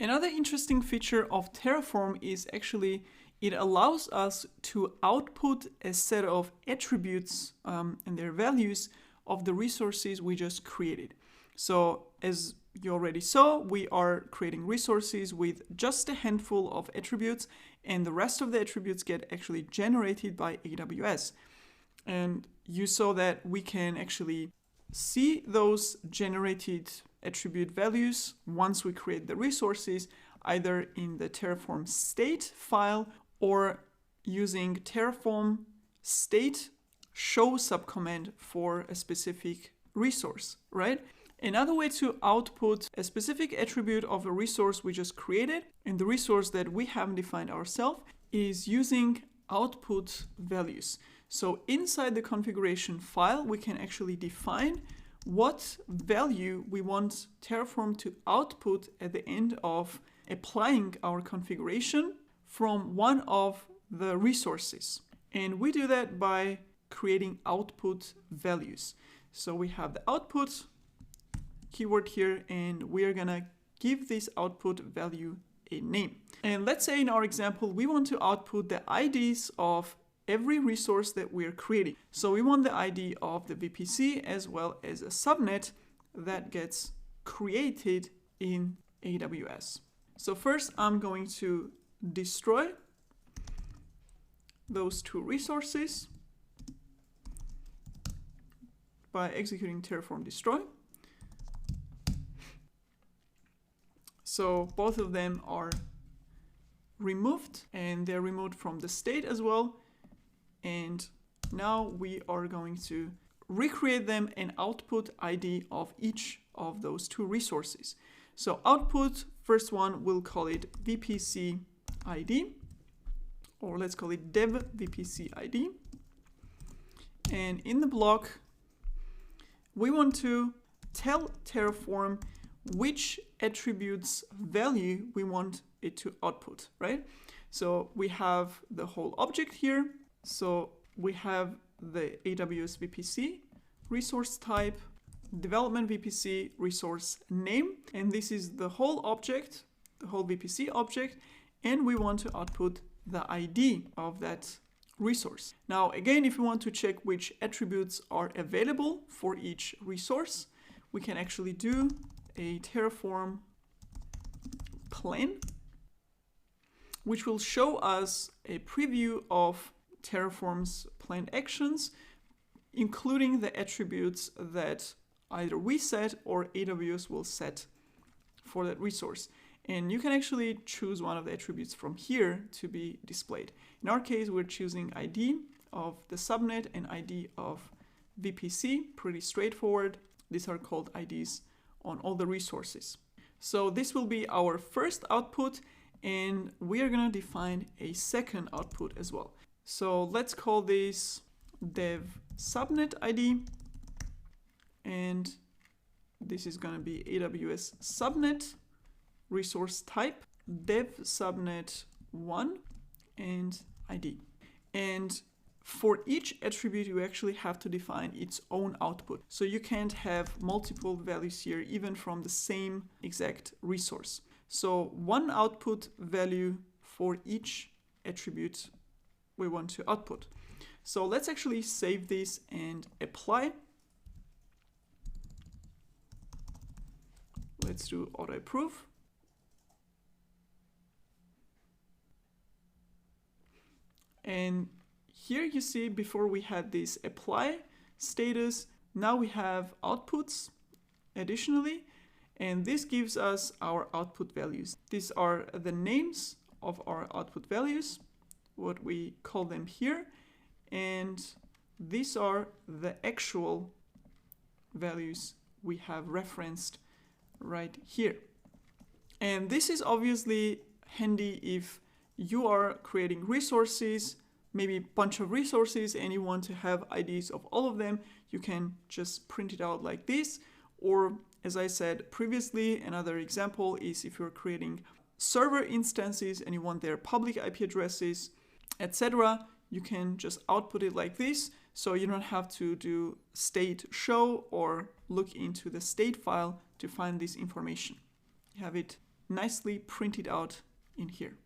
Another interesting feature of Terraform is actually it allows us to output a set of attributes and their values of the resources we just created. So as you already saw, we are creating resources with just a handful of attributes, and the rest of the attributes get actually generated by AWS. And you saw that we can actually see those generated attribute values once we create the resources, either in the Terraform state file or using Terraform state show subcommand for a specific resource, right? Another way to output a specific attribute of a resource we just created and the resource that we haven't defined ourselves is using output values. So inside the configuration file, we can actually define what value we want Terraform to output at the end of applying our configuration from one of the resources. And we do that by creating output values. So we have the output keyword here, and we are gonna give this output value a name. And let's say in our example, we want to output the IDs of every resource that we're creating. So we want the ID of the VPC as well as a subnet that gets created in AWS. So first I'm going to destroy those two resources by executing Terraform destroy. So both of them are removed, and they're removed from the state as well. And now we are going to recreate them and output ID of each of those two resources. So output, first one, we'll call it VPC ID, or let's call it dev VPC ID. And in the block, we want to tell Terraform which attributes value we want it to output, right? So we have the whole object here. So we have the AWS VPC resource type, development VPC resource name, and this is the whole object, the whole VPC object, and we want to output the ID of that resource. Now, again, if we want to check which attributes are available for each resource, we can actually do a Terraform plan, which will show us a preview of Terraform's planned actions, including the attributes that either we set or AWS will set for that resource. And you can actually choose one of the attributes from here to be displayed. In our case, we're choosing ID of the subnet and ID of VPC, pretty straightforward. These are called IDs on all the resources. So this will be our first output, and we are going to define a second output as well. So let's call this dev subnet ID, and this is going to be AWS subnet resource type dev subnet 1 and ID. And for each attribute, you actually have to define its own output. So you can't have multiple values here, even from the same exact resource. So one output value for each attribute we want to output. So let's actually save this and apply. Let's do auto approve. And here you see, before we had this apply status, now we have outputs additionally, and this gives us our output values. These are the names of our output values, what we call them here, and these are the actual values we have referenced right here. And this is obviously handy if you are creating resources, maybe a bunch of resources, and you want to have IDs of all of them. You can just print it out like this. Or, as I said previously, another example is if you're creating server instances and you want their public IP addresses, etc., you can just output it like this. So you don't have to do state show or look into the state file to find this information. You have it nicely printed out in here.